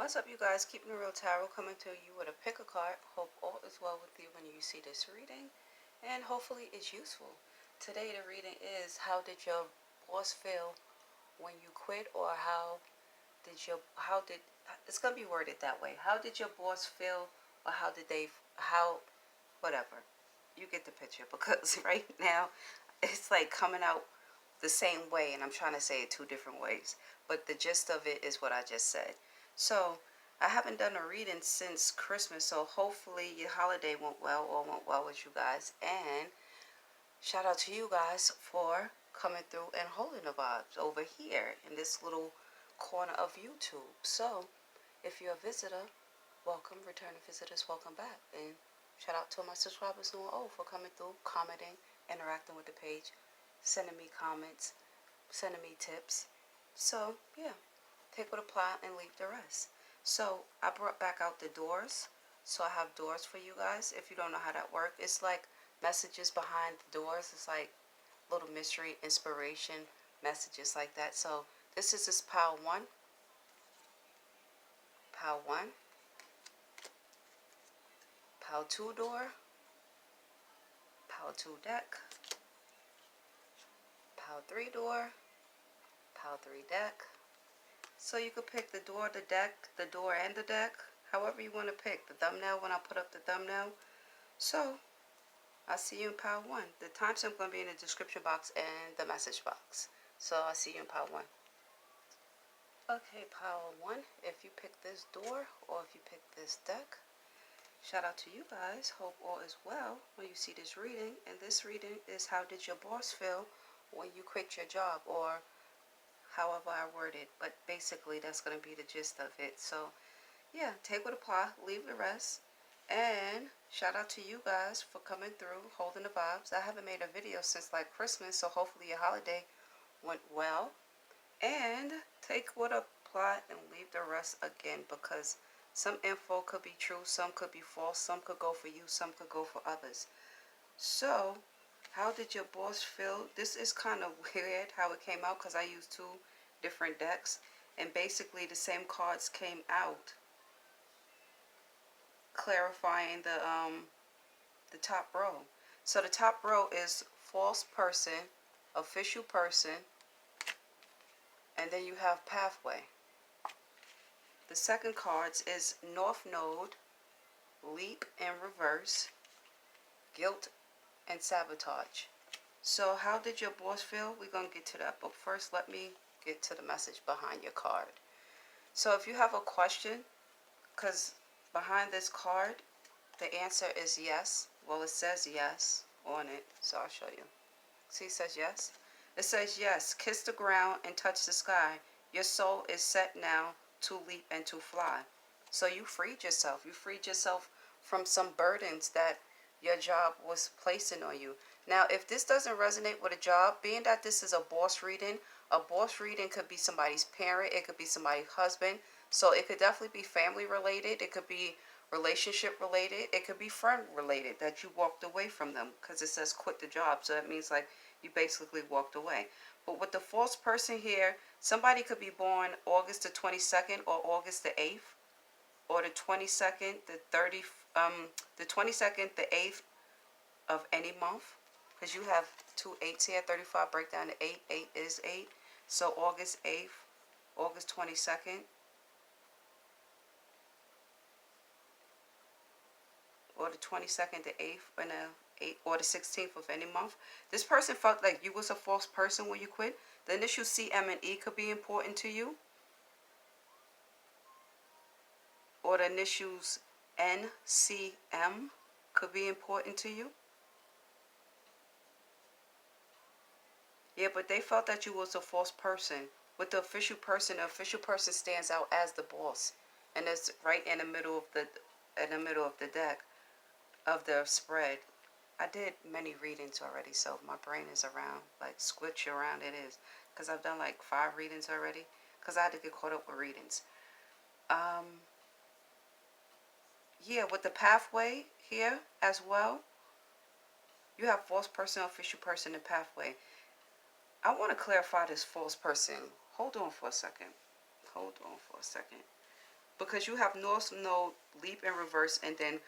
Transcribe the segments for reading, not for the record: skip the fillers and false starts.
What's up, you guys? Keeping the Real Tarot coming to you with a pick a card. Hope all is well with you when you see this reading, and hopefully it's useful. Today the reading is, how did your boss feel when you quit, or how did it's gonna be worded that way. How did your boss feel, or whatever. You get the picture, because right now it's like coming out the same way, and I'm trying to say it two different ways, but the gist of it is what I just said. So I haven't done a reading since Christmas, so hopefully your holiday went well with you guys. And shout out to you guys for coming through and holding the vibes over here in this little corner of YouTube. So if you're a visitor, welcome. Returning visitors, welcome back. And shout out to my subscribers who are old for coming through, commenting, interacting with the page, sending me comments, sending me tips. So yeah, take what apply and leave the rest. So I brought back out the doors. So I have doors for you guys. If you don't know how that works, it's like messages behind the doors. It's like little mystery, inspiration, messages like that. So this is pile one. Pile one. Pile two door. Pile two deck. Pile three door. Pile three deck. So you could pick the door, the deck, the door and the deck, however you want to pick. The thumbnail, when I put up the thumbnail. So I'll see you in pile one. The timestamp going to be in the description box and the message box. So I'll see you in pile one. Okay, pile one. If you pick this door or if you pick this deck, shout out to you guys. Hope all is well when you see this reading. And this reading is, how did your boss feel when you quit your job, or however I word it, but basically that's going to be the gist of it. So yeah, take what apply, leave the rest. And shout out to you guys for coming through, holding the vibes. I haven't made a video since like Christmas, so hopefully your holiday went well. And take what apply and leave the rest again, because some info could be true, some could be false, some could go for you, some could go for others. So how did your boss feel? This is kind of weird how it came out, because I used two different decks, and basically the same cards came out, clarifying the top row. So the top row is false person, official person, and then you have pathway. The second cards is North Node, leap in reverse, guilt, and sabotage. So how did your boss feel? We're going to get to that, but first let me get to the message behind your card. So if you have a question, because behind this card the answer is yes. Well, it says yes on it, so I'll show you. See, it says yes. It says yes, kiss the ground and touch the sky. Your soul is set now to leap and to fly. So you freed yourself. You freed yourself from some burdens that your job was placing on you. Now, if this doesn't resonate with a job, being that this is a boss reading could be somebody's parent, it could be somebody's husband. So it could definitely be family related, it could be relationship related, it could be friend related, that you walked away from them, because it says quit the job. So that means like you basically walked away. But with the false person here, somebody could be born August the 22nd or August the 8th, or the 22nd, the 22nd, the 8th of any month, because you have two 8s here. 35 break down to 8. 8 is 8. So August 8th, August 22nd, or the 22nd, the 8th, and the 8th, or the 16th of any month. This person felt like you was a false person when you quit. The initial CM and E could be important to you, or the initials NCM could be important to you. Yeah, but they felt that you was a false person. With the official person stands out as the boss, and it's right in the middle of the deck of the spread. I did many readings already, so my brain is around, like squitch around it is, because I've done like 5 readings already, because I had to get caught up with readings. Yeah, with the pathway here as well, you have false person, official person, and pathway. I want to clarify this false person. Hold on for a second. because you have North Node, Leap in reverse, and then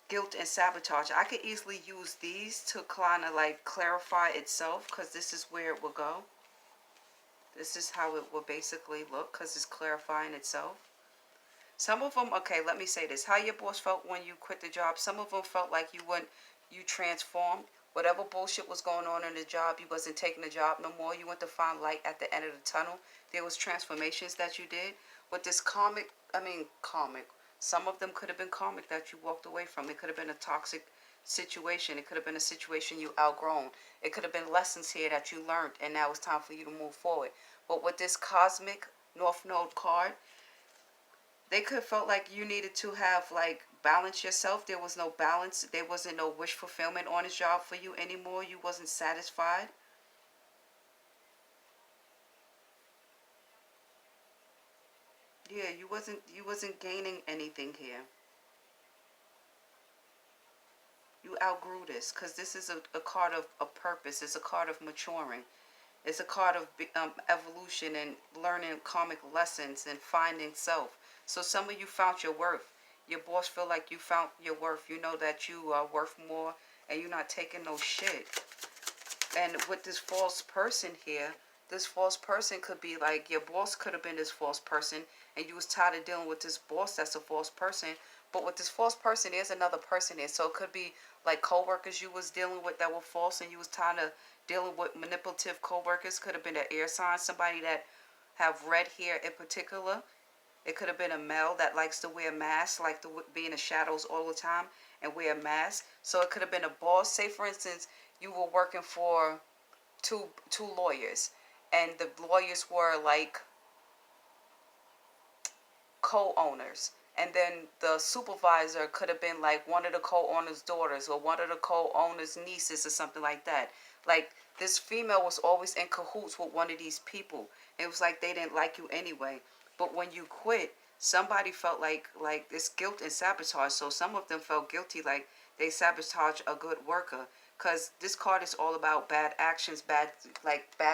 guilt and sabotage. I could easily use these to kind of like clarify itself, because this is where it will go. This is how it will basically look, because it's clarifying itself. Some of them, okay, let me say this. How your boss felt when you quit the job. Some of them felt like you transformed. Whatever bullshit was going on in the job, you wasn't taking the job no more. You went to find light at the end of the tunnel. There was transformations that you did. With this karmic, some of them could have been karmic that you walked away from. It could have been a toxic situation. It could have been a situation you outgrown. It could have been lessons here that you learned, and now it's time for you to move forward. But with this cosmic North Node card, they could have felt like you needed to have like balance yourself. There was no balance. There wasn't no wish fulfillment on his job for you anymore. You wasn't satisfied. Yeah, you wasn't gaining anything here. You outgrew this, because this is a card of a purpose. It's a card of maturing. It's a card of evolution and learning karmic lessons and finding self. So some of you found your worth. Your boss feel like you found your worth. You know that you are worth more, and you're not taking no shit. And with this false person here, this false person could be like, your boss could have been this false person, and you was tired of dealing with this boss that's a false person. But with this false person, there's another person there. So it could be like coworkers you was dealing with that were false, and you was tired of dealing with manipulative coworkers. Could have been an air sign, somebody that have red hair in particular. It could have been a male that likes to wear masks, like to be in the shadows all the time and wear a mask. So it could have been a boss. Say, for instance, you were working for two lawyers, and the lawyers were like co-owners. And then the supervisor could have been like one of the co-owners' daughters or one of the co-owners' nieces or something like that. Like, this female was always in cahoots with one of these people. It was like they didn't like you anyway. But when you quit, somebody felt like this guilt and sabotage. So some of them felt guilty, like they sabotage a good worker. Because this card is all about bad actions, bad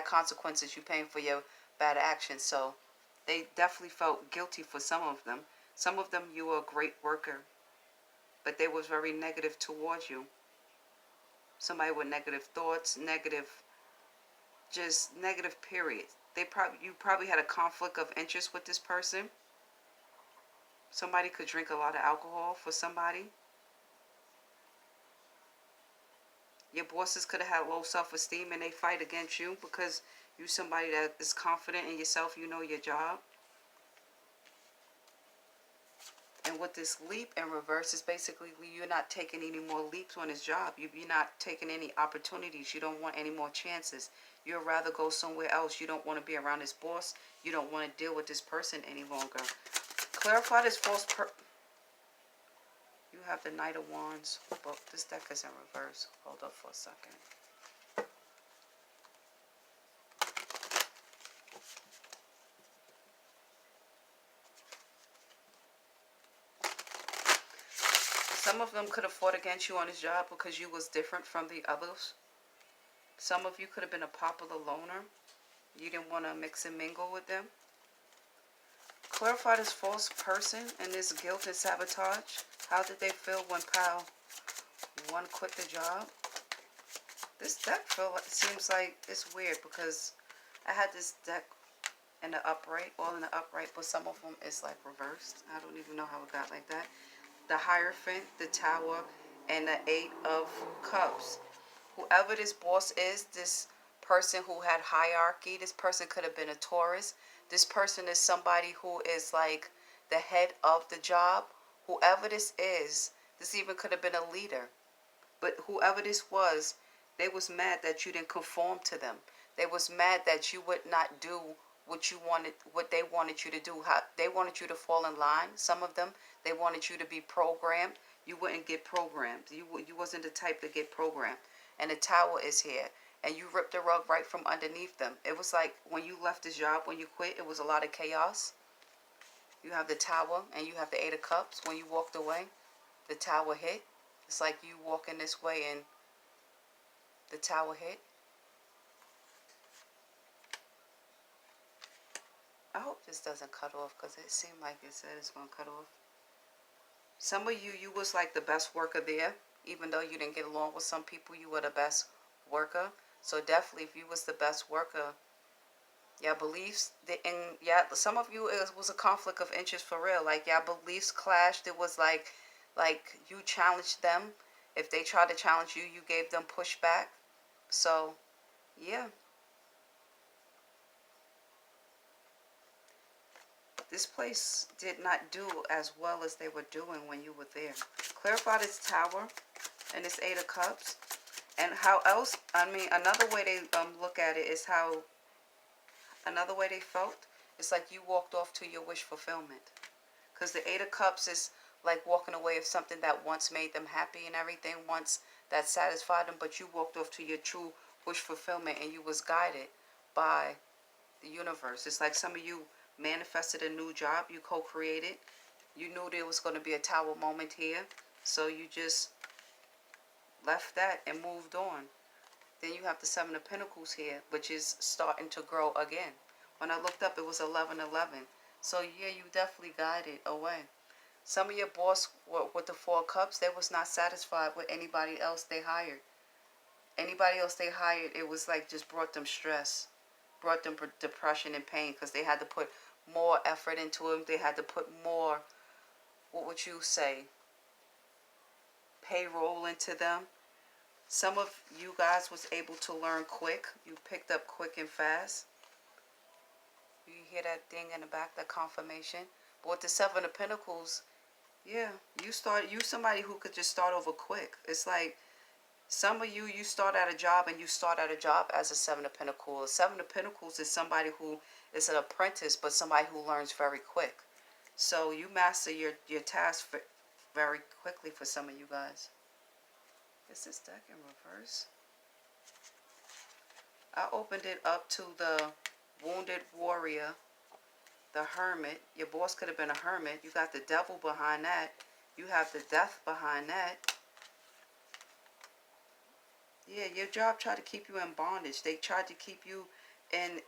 consequences. You're paying for your bad actions. So they definitely felt guilty for some of them. Some of them, you were a great worker, but they was very negative towards you. Somebody with negative thoughts, just negative period. You probably had a conflict of interest with this person. Somebody could drink a lot of alcohol for somebody. Your bosses could have had low self-esteem, and they fight against you because you're somebody that is confident in yourself. You know your job. And with this leap in reverse, is basically you're not taking any more leaps on his job. You're not taking any opportunities. You don't want any more chances. You'd rather go somewhere else. You don't want to be around this boss. You don't want to deal with this person any longer. Clarify this false You have the Knight of Wands. Well, this deck is in reverse. Hold up for a second. Some of them could have fought against you on his job because you was different from the others. Some of you could have been a popular loner. You didn't want to mix and mingle with them. Clarify this false person and this guilt and sabotage. How did they feel when Pal 1 quit the job? This deck seems like it's weird, because I had this deck in the upright, all in the upright, but some of them is like reversed. I don't even know how it got like that. The Hierophant, the Tower, and the 8 of Cups. Whoever this boss is, this person who had hierarchy, this person could have been a Taurus. This person is somebody who is like the head of the job. Whoever this is, this even could have been a leader. But whoever this was, they was mad that you didn't conform to them. They was mad that you would not do what they wanted you to do. They wanted you to fall in line. Some of them, they wanted you to be programmed. You wouldn't get programmed. You wasn't the type to get programmed. And the Tower is here. And you ripped the rug right from underneath them. It was like when you left this job, when you quit, it was a lot of chaos. You have the Tower and you have the 8 of Cups. When you walked away, the Tower hit. It's like you walking this way and the Tower hit. I hope this doesn't cut off because it seemed like it said it's going to cut off. Some of you, you was like the best worker there. Even though you didn't get along with some people, you were the best worker. So definitely if you was the best worker, your beliefs, and yeah, some of you, it was a conflict of interest for real. Like your beliefs clashed. It was like you challenged them. If they tried to challenge you, you gave them pushback. So, yeah. This place did not do as well as they were doing when you were there. Clarify this Tower and this Eight of Cups. And how else, I mean, another way they look at it is how, another way they felt, it's like you walked off to your wish fulfillment. Because the Eight of Cups is like walking away of something that once made them happy and everything, once that satisfied them, but you walked off to your true wish fulfillment and you was guided by the universe. It's like some of you manifested a new job, you co-created. You knew there was going to be a tower moment here, so you just left that and moved on. Then you have the Seven of Pentacles here, which is starting to grow again. When I looked up, it was 11:11. So yeah, you definitely guided away. Some of your boss with the Four of Cups, they was not satisfied with anybody else they hired. Anybody else they hired, it was like just brought them stress, brought them depression and pain, because they had to put more effort into them. They had to put more, what would you say, payroll into them. Some of you guys was able to learn quick. You picked up quick and fast. You hear that thing in the back, that confirmation. But with the Seven of Pentacles, yeah, you somebody who could just start over quick. It's like some of you, you start at a job and you start at a job as a Seven of Pentacles. Seven of Pentacles is somebody who is an apprentice, but somebody who learns very quick. So you master your task very quickly for some of you guys. Is this deck in reverse? I opened it up to the Wounded Warrior, the Hermit. Your boss could have been a hermit. You got the Devil behind that. You have the Death behind that. Yeah, your job tried to keep you in bondage. They tried to keep you in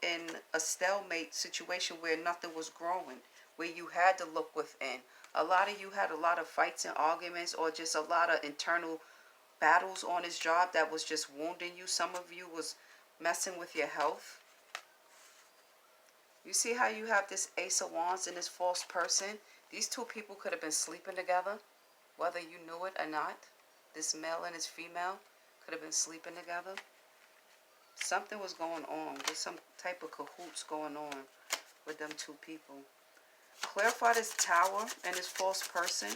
a stalemate situation where nothing was growing, where you had to look within. A lot of you had a lot of fights and arguments, or just a lot of internal battles on this job that was just wounding you. Some of you was messing with your health. You see how you have this Ace of Wands and this false person? These two people could have been sleeping together, whether you knew it or not. This male and this female could have been sleeping together. Something was going on. There's some type of cahoots going on with them two people. Clarify this Tower and this false person.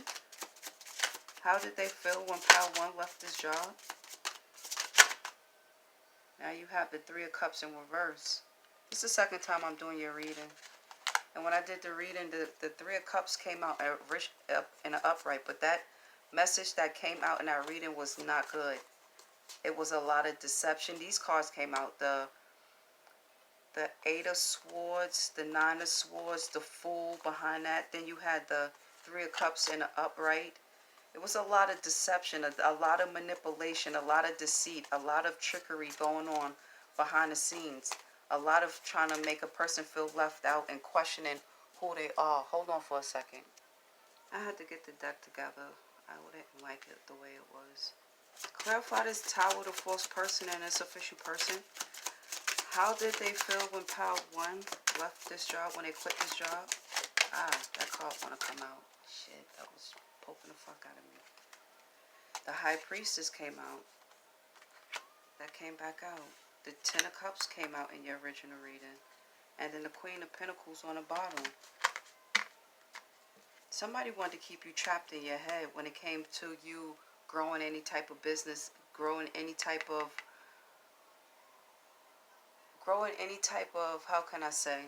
How did they feel when Pile 1 left this job? Now you have the Three of Cups in reverse. This is the second time I'm doing your reading. And when I did the reading, the Three of Cups came out in an upright. But that message that came out in that reading was not good. It was a lot of deception. These cards came out. The Eight of Swords, the Nine of Swords, the Fool behind that. Then you had the Three of Cups in an upright. It was a lot of deception, a lot of manipulation, a lot of deceit, a lot of trickery going on behind the scenes. A lot of trying to make a person feel left out and questioning who they are. Hold on for a second. I had to get the deck together. I wouldn't like it the way it was. Clarify this Tower, the false person and this official person. How did they feel when Pile 1 left this job, when they quit this job? Ah, that card want to come out. Shit, that was poking the fuck out of me. The High Priestess came out. That came back out. The Ten of Cups came out in your original reading. And then the Queen of Pentacles on the bottom. Somebody wanted to keep you trapped in your head when it came to you growing any type of business, growing any type of, how can I say,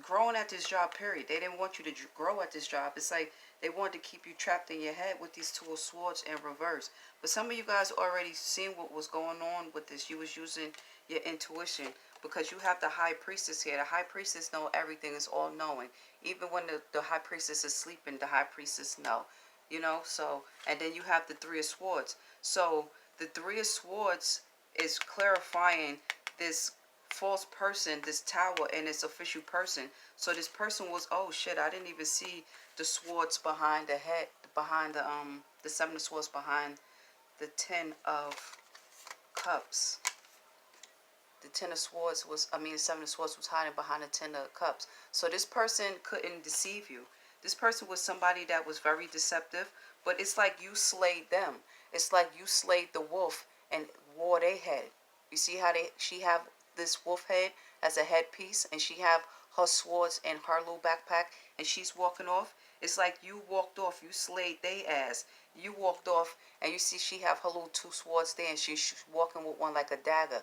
growing at this job, period. They didn't want you to grow at this job. It's like they wanted to keep you trapped in your head with these Two of Swords in reverse. But some of you guys already seen what was going on with this. You was using your intuition, because you have the High Priestess here. The High Priestess know everything, is all knowing. Even when the High Priestess is sleeping, the High Priestess know. You know, so, and then you have the Three of Swords. So the Three of Swords is clarifying this false person, this tower, and this official person. So this person was, oh shit, I didn't even see the swords behind the head, behind the seven of swords behind the 10 of cups. The 10 of swords was, the 7 of swords was hiding behind the 10 of cups. So this person couldn't deceive you. This person was somebody that was very deceptive, but it's like you slayed them. It's like you slayed the wolf and wore their head. You see how she have this wolf head as a headpiece, and she have her swords in her little backpack, and she's walking off. It's like you walked off, you slayed they ass. You walked off, and you see she have her little 2 swords there, and she's walking with one like a dagger.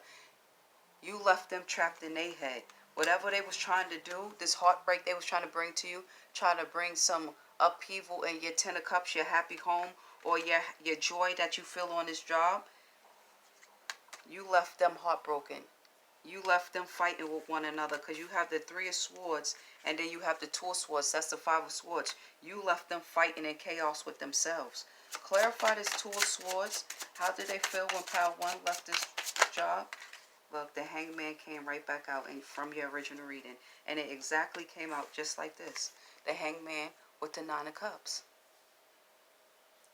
You left them trapped in their head. Whatever they was trying to do, this heartbreak they was trying to bring to you, trying to bring some upheaval in your 10 of cups, your happy home, or your joy that you feel on this job, you left them heartbroken. You left them fighting with one another, because you have the 3 of swords, and then you have the 2 of swords. That's the 5 of swords. You left them fighting in chaos with themselves. Clarify this 2 of swords. How did they feel when Pile 1 left this job? Look, the hangman came right back out from your original reading. And it exactly came out just like this. The hangman with the 9 of cups.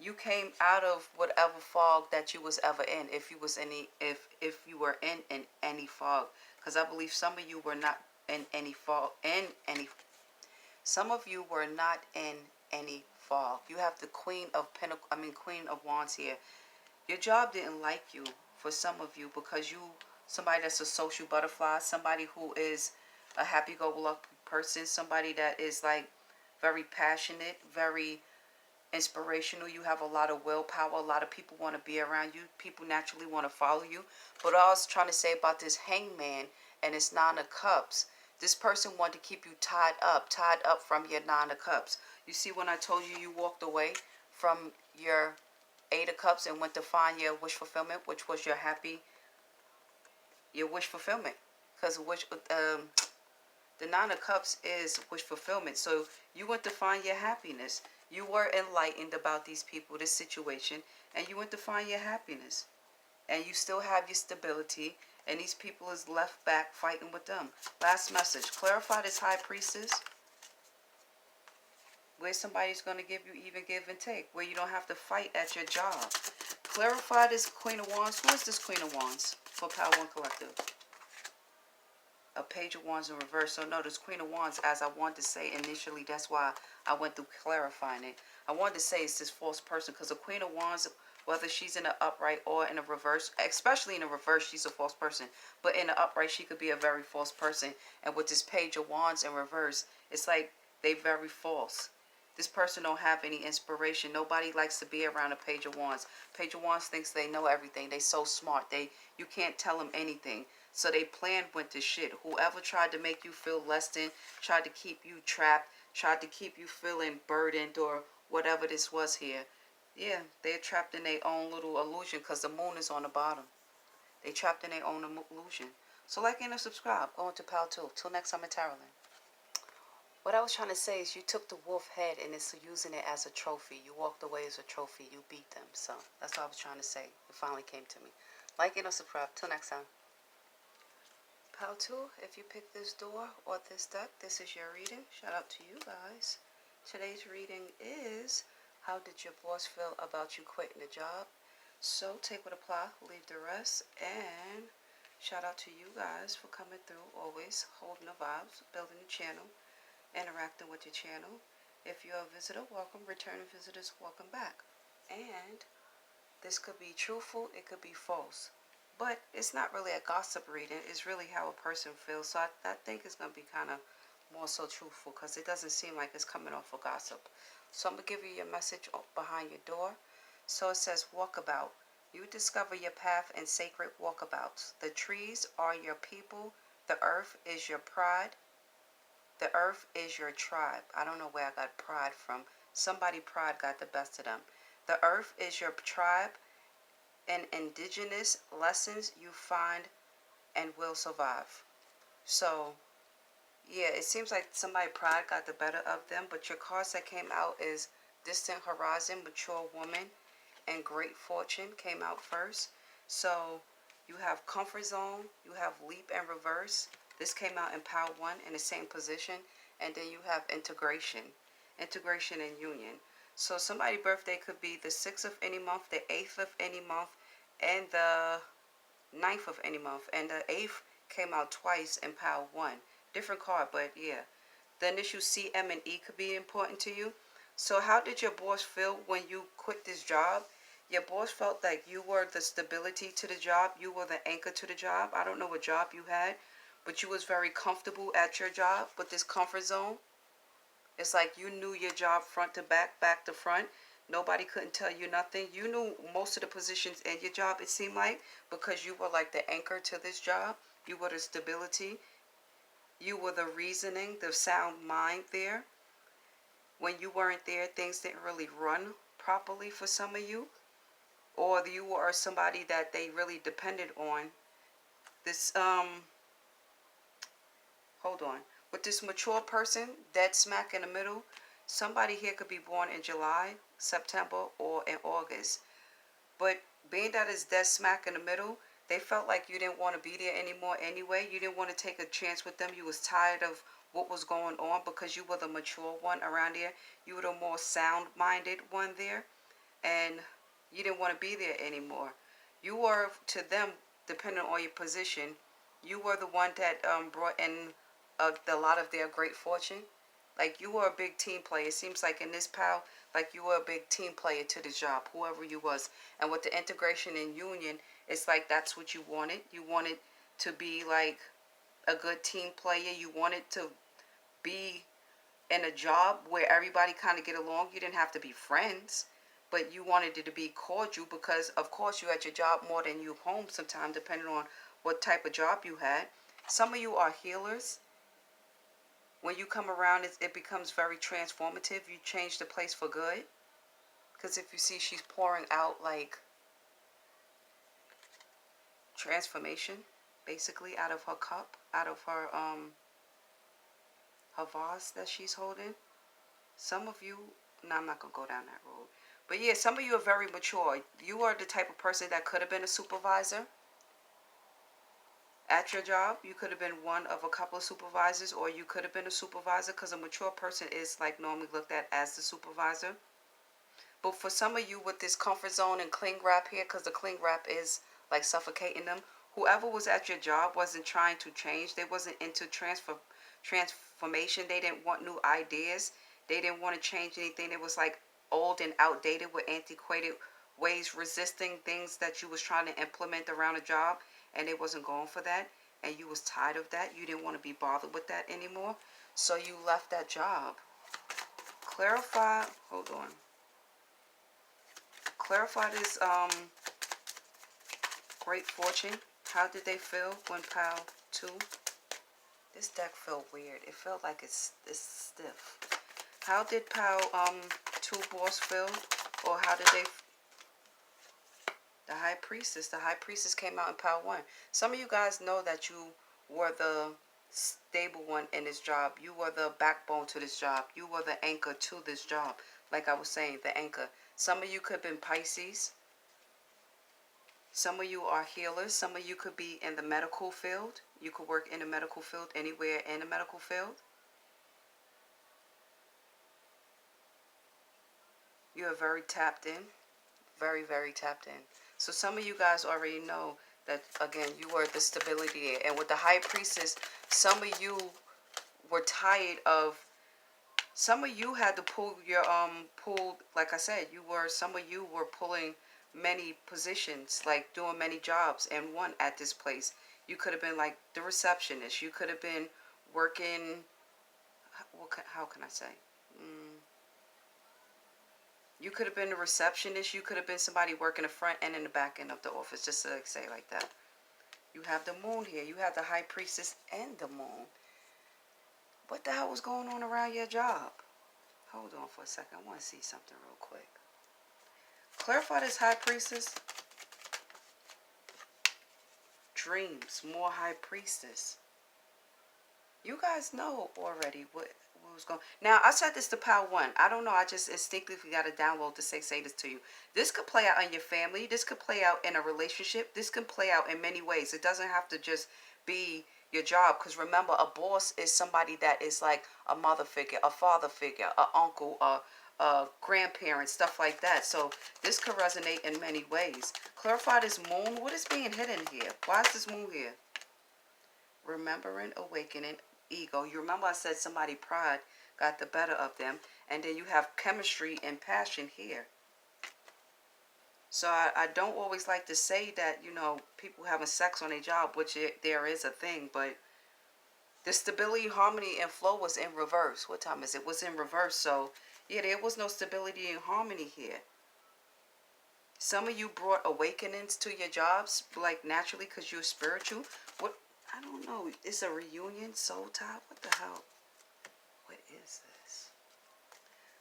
You came out of whatever fog that you was ever in, if you was if you were in any fog. Because I believe some of you were not in any fog. Some of you were not in any fog. You have the Queen of Wands here. Your job didn't like you, for some of you, because you somebody that's a social butterfly, somebody who is a happy-go-lucky person, somebody that is like very passionate, very inspirational. You have a lot of willpower. A lot of people want to be around you. People naturally want to follow you. But I was trying to say about this hangman and this 9 of cups, this person wanted to keep you tied up from your 9 of cups. You see, when I told you you walked away from your 8 of cups and went to find your wish fulfillment, which was your wish fulfillment, because the 9 of cups is wish fulfillment. So you went to find your happiness. You were enlightened about these people, this situation, and you went to find your happiness. And you still have your stability, and these people is left back fighting with them. Last message. Clarify this high priestess, where somebody's going to give you even give and take, where you don't have to fight at your job. Clarify this Queen of Wands. Who is this Queen of Wands for Power 1 Collective? A Page of Wands in reverse. So notice Queen of Wands, as I wanted to say initially, that's why I went through clarifying it. I wanted to say it's this false person, because a Queen of Wands, whether she's in the upright or in the reverse, especially in the reverse, she's a false person. But in the upright, she could be a very false person. And with this Page of Wands in reverse, it's like they very false. This person don't have any inspiration. Nobody likes to be around a Page of Wands. Page of Wands thinks they know everything. They so smart. You can't tell them anything. So they planned with this shit. Whoever tried to make you feel less than, tried to keep you trapped, tried to keep you feeling burdened, or whatever this was here. Yeah, they're trapped in their own little illusion, because the moon is on the bottom. They trapped in their own illusion. So like and subscribe. Go into Pal 2. Till next time in Tarotland. What I was trying to say is you took the wolf head and it's using it as a trophy. You walked away as a trophy. You beat them. So that's what I was trying to say. It finally came to me. Like and subscribe. Till next time. Pal 2, if you pick this door or this deck, this is your reading. Shout out to you guys. Today's reading is, how did your boss feel about you quitting the job? So take what apply, leave the rest, and shout out to you guys for coming through, always holding the vibes, building the channel, interacting with your channel. If you're a visitor, welcome. Returning visitors, welcome back. And this could be truthful, it could be false. But it's not really a gossip reading. It's really how a person feels. So I think it's going to be kind of more so truthful, because it doesn't seem like it's coming off of gossip. So I'm going to give you your message behind your door. So it says, walkabout. You discover your path in sacred walkabouts. The trees are your people. The earth is your pride. The earth is your tribe. I don't know where I got pride from. Somebody pride got the best of them. The earth is your tribe. And indigenous lessons you find and will survive. So, yeah, it seems like somebody pride got the better of them. But your cards that came out is distant horizon, mature woman, and great fortune came out first. So You have comfort zone. You have leap and reverse. This came out in pile 1 in the same position. And then you have integration. Integration and union. So somebody's birthday could be the 6th of any month, the 8th of any month, and the 9th of any month. And the 8th came out twice in pile 1. Different card, but yeah. The initial C, M, and E could be important to you. So how did your boss feel when you quit this job? Your boss felt like you were the stability to the job. You were the anchor to the job. I don't know what job you had, but you was very comfortable at your job. But this comfort zone, it's like you knew your job front to back, back to front. Nobody couldn't tell you nothing. You knew most of the positions in your job, it seemed like, because you were like the anchor to this job. You were the stability. You were the reasoning, the sound mind there. When you weren't there, things didn't really run properly for some of you. Or you were somebody that they really depended on. This, hold on. With this mature person, dead smack in the middle, somebody here could be born in July, September, or in August. But being that it's dead smack in the middle, they felt like you didn't want to be there anymore anyway. You didn't want to take a chance with them. You was tired of what was going on because you were the mature one around there. You were the more sound-minded one there. And you didn't want to be there anymore. You were, to them, depending on your position, you were the one that brought in a lot of their great fortune. Like, you were a big team player. It seems like in this pal, like you were a big team player to the job, whoever you was. And with the integration and union, it's like that's what you wanted. You wanted to be like a good team player. You wanted to be in a job where everybody kind of get along. You didn't have to be friends, but you wanted it to be cordial because, of course, you had your job more than you home sometimes, depending on what type of job you had. Some of you are healers. When you come around, it becomes very transformative. You change the place for good. Because if you see, she's pouring out like transformation, basically, out of her cup, out of her vase that she's holding. Some of you, no, I'm not going to go down that road. But yeah, some of you are very mature. You are the type of person that could have been a supervisor at your job. You could have been one of a couple of supervisors, or you could have been a supervisor, because a mature person is like normally looked at as the supervisor. But for some of you with this comfort zone and cling wrap here, because the cling wrap is like suffocating them, whoever was at your job wasn't trying to change. They wasn't into transformation. They didn't want new ideas. They didn't want to change anything. It was like old and outdated with antiquated ways, resisting things that you was trying to implement around a job, and they wasn't going for that, and you was tired of that. You didn't want to be bothered with that anymore, so you left that job. Clarify, hold on. Clarify this great fortune. How did they feel when pile 2? This deck felt weird. It felt like it's stiff. How did pile 2 boss feel? Or how did they... The High Priestess. The High Priestess came out in pile 1. Some of you guys know that you were the stable one in this job. You were the backbone to this job. You were the anchor to this job. Like I was saying, the anchor. Some of you could have been Pisces. Some of you are healers. Some of you could be in the medical field. You could work in the medical field, anywhere in the medical field. You are very tapped in. Very, very tapped in. So some of you guys already know that, again, you were the stability. And with the High Priestess, some of you were tired of... Some of you had to pull your, like I said, some of you were pulling many positions, like doing many jobs and one at this place. You could have been like the receptionist. You could have been working, how can I say? You could have been a receptionist. You could have been somebody working the front and in the back end of the office, just to say like that. You have the moon here. You have the High Priestess and the moon. What the hell was going on around your job? Hold on for a second. I want to see something real quick. Clarify this High Priestess. Dreams. More High Priestess. You guys know already what was going now? I said this to pile one. I don't know. I just instinctively got to download to say this to you. This could play out in your family. This could play out in a relationship. This can play out in many ways. It doesn't have to just be your job. Because remember, a boss is somebody that is like a mother figure, a father figure, a uncle, a grandparent, stuff like that. So this could resonate in many ways. Clarify this moon. What is being hidden here? Why is this moon here? Remembering, awakening, ego. You remember I said somebody pride got the better of them. And then you have chemistry and passion here. So I don't always like to say that, you know, people having sex on their job, which there is a thing. But the stability, harmony, and flow was in reverse. What time is it? It was in reverse. So, yeah, there was no stability and harmony here. Some of you brought awakenings to your jobs, like naturally, because you're spiritual. What? I don't know. It's a reunion, soul tie. What the hell? What is this?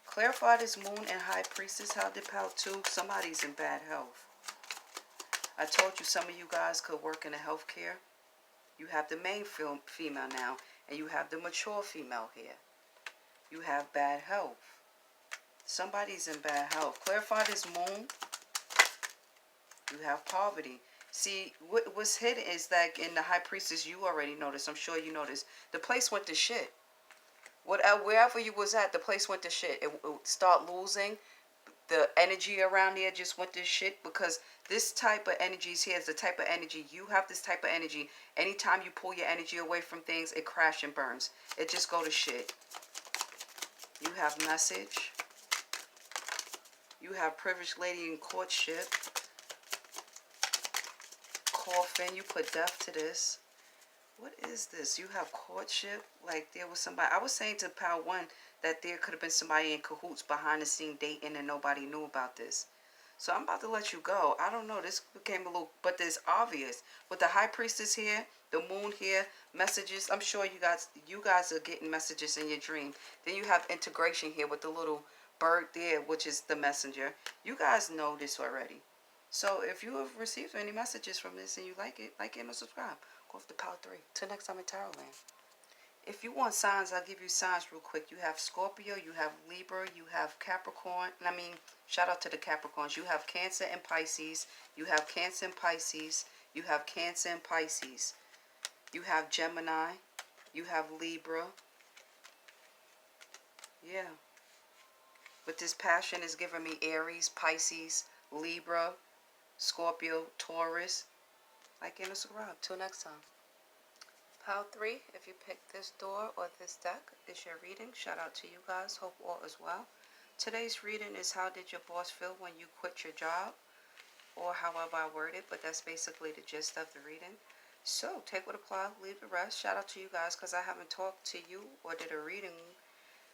Clarify this moon and high priestess. How did pal 2? Somebody's in bad health. I told you some of you guys could work in the healthcare. You have the main female now, and you have the mature female here. You have bad health. Somebody's in bad health. Clarify this moon. You have poverty. See, what's hidden is that in the high priestess, you already noticed. I'm sure you noticed. The place went to shit. Wherever you was at, the place went to shit. It start losing. The energy around there just went to shit because this type of energies here is the type of energy. You have this type of energy. Anytime you pull your energy away from things, it crash and burns. It just go to shit. You have message. You have privileged lady in courtship. Coffin. You put death to this. What is this? You have courtship. Like there was somebody. I was saying to pal 1 that there could have been somebody in cahoots behind the scene dating and nobody knew about this. So I'm about to let you go. I don't know. This became a little, but it's obvious. With the high priestess here, the moon here, messages. I'm sure you guys are getting messages in your dream. Then you have integration here with the little bird there, which is the messenger. You guys know this already. So if you have received any messages from this and you like it and subscribe. Go off to power 3. Till next time in Tarot Land. If you want signs, I'll give you signs real quick. You have Scorpio, you have Libra, you have Capricorn. I mean, shout out to the Capricorns. You have Cancer and Pisces. You have Cancer and Pisces. You have Cancer and Pisces. You have Gemini. You have Libra. Yeah. But this passion is giving me Aries, Pisces, Libra, Scorpio, Taurus. Like and subscribe. Till next time. Pile 3, if you picked this door or this deck, is your reading. Shout out to you guys. Hope all is well. Today's reading is how did your boss feel when you quit your job? Or however I word it, but that's basically the gist of the reading. So, take what apply, leave the rest. Shout out to you guys because I haven't talked to you or did a reading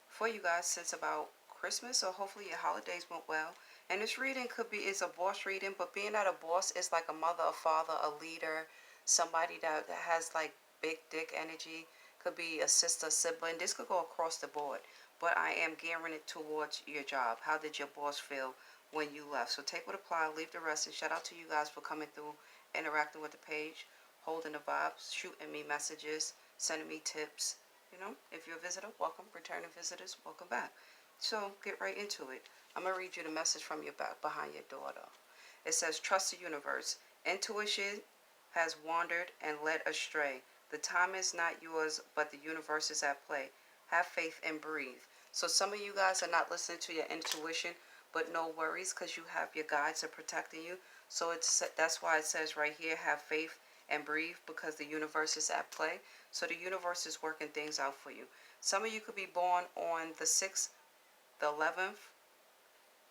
for you guys since about Christmas. So, hopefully your holidays went well. And this reading is a boss reading, but being that a boss is like a mother, a father, a leader, somebody that has like big dick energy, could be a sister, sibling. This could go across the board, but I am gearing it towards your job. How did your boss feel when you left? So take what apply, leave the rest, and shout out to you guys for coming through, interacting with the page, holding the vibes, shooting me messages, sending me tips. You know, if you're a visitor, welcome. Returning visitors, welcome back. So get right into it. I'm going to read you the message from your back behind your daughter. It says, trust the universe. Intuition has wandered and led astray. The time is not yours, but the universe is at play. Have faith and breathe. So some of you guys are not listening to your intuition, but no worries because you have your guides are protecting you. So that's why it says right here, have faith and breathe because the universe is at play. So the universe is working things out for you. Some of you could be born on the 6th, the 11th,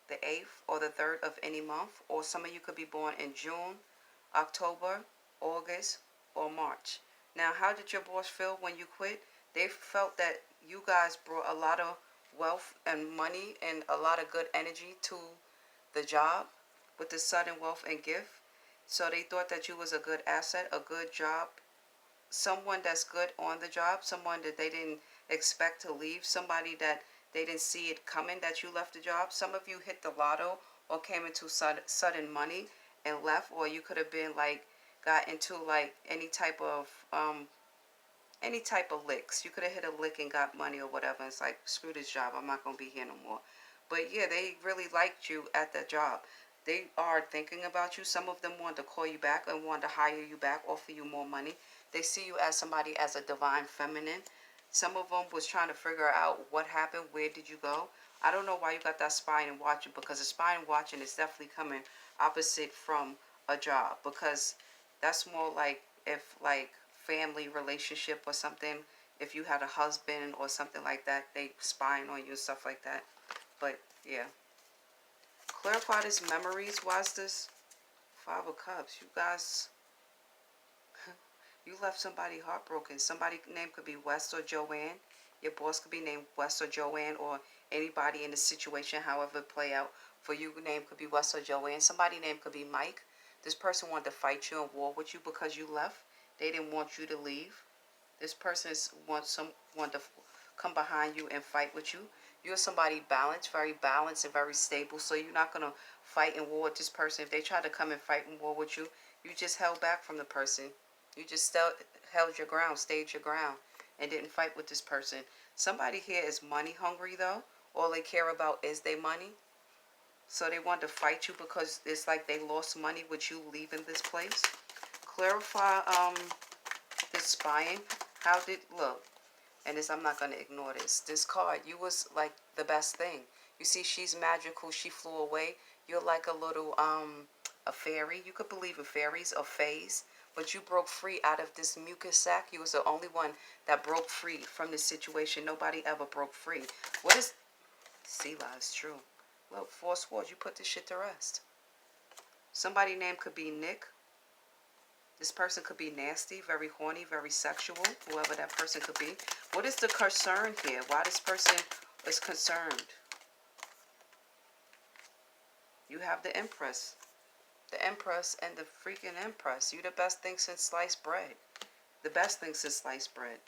the 8th, or the 3rd of any month. Or some of you could be born in June, October, August, or March. Now, how did your boss feel when you quit? They felt that you guys brought a lot of wealth and money and a lot of good energy to the job with the sudden wealth and gift. So they thought that you was a good asset, a good job, someone that's good on the job, someone that they didn't expect to leave, somebody that they didn't see it coming that you left the job. Some of you hit the lotto or came into sudden money and left, or you could have been like got into like any type of any type of licks. You could have hit a lick and got money or whatever. It's like, screw this job. I'm not going to be here no more. But yeah, they really liked you at that job. They are thinking about you. Some of them want to call you back and want to hire you back, offer you more money. They see you as somebody as a divine feminine. Some of them was trying to figure out what happened. Where did you go? I don't know why you got that spying and watching, because the spying and watching is definitely coming opposite from a job, because that's more like if like family relationship or something. If you had a husband or something like that, they spying on you and stuff like that. But yeah, clarify this memories. Why is this Five of Cups? You guys, you left somebody heartbroken. Somebody name could be West or Joanne. Your boss could be named West or Joanne, or anybody in the situation, however it play out for you. Name could be West or Joanne. Somebody name could be Mike. This person wanted to fight you and war with you because you left. They didn't want you to leave. This person wants someone to come behind you and fight with you. You're somebody very balanced and very stable. So you're not gonna fight and war with this person. If they try to come and fight and war with you, you just held back from the person. You just held your ground, stayed your ground, and didn't fight with this person. Somebody here is money hungry though. All they care about is their money. So they want to fight you because it's like they lost money with you leaving this place. Clarify this spying. How did, look, and this, I'm not going to ignore this. This card, you was like the best thing. You see, she's magical. She flew away. You're like a little, a fairy. You could believe in fairies or fays. But you broke free out of this mucus sac. You was the only one that broke free from this situation. Nobody ever broke free. What is, see, lies, true. Look, Four Swords, you put this shit to rest. Somebody name could be Nick. This person could be nasty, very horny, very sexual, whoever that person could be. What is the concern here? Why this person is concerned? You have the Empress. The Empress and the freaking Empress. You the best thing since sliced bread. The best thing since sliced bread.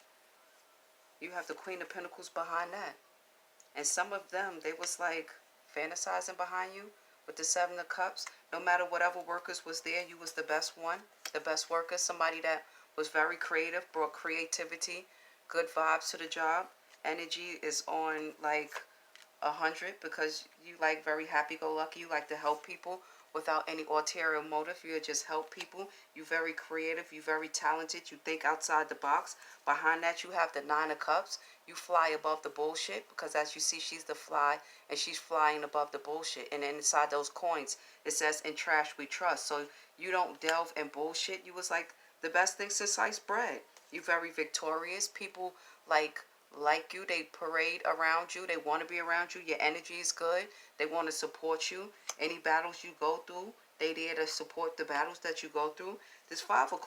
You have the Queen of Pentacles behind that. And some of them, they was like fantasizing behind you with the Seven of Cups. No matter whatever workers was there, you was the best one, the best worker. Somebody that was very creative, brought creativity, good vibes to the job. Energy is on like 100 because you like very happy-go-lucky. You like to help people without any ulterior motive. You just help people. You're very creative. You're very talented. You think outside the box. Behind that, you have the Nine of Cups. You fly above the bullshit because as you see, she's the fly and she's flying above the bullshit. And then inside those coins, it says, in trash we trust. So you don't delve in bullshit. You was like the best thing since sliced bread. You're very victorious. People like you. They parade around you. They want to be around you. Your energy is good. They want to support you. Any battles you go through, they there to support the battles that you go through. This Five of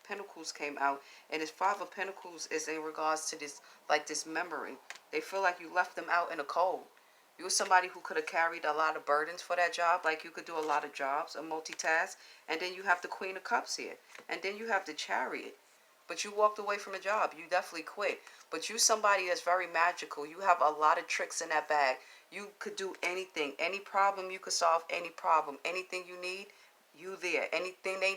Pentacles came out, and this Five of Pentacles is in regards to this, like this memory. They feel like you left them out in the cold. You were somebody who could have carried a lot of burdens for that job. Like you could do a lot of jobs, a multitask. And then you have the Queen of Cups here. And then you have the Chariot. But you walked away from a job. You definitely quit. But you somebody that's very magical. You have a lot of tricks in that bag. You could do anything. Any problem, you could solve any problem. Anything you need, you there. Anything they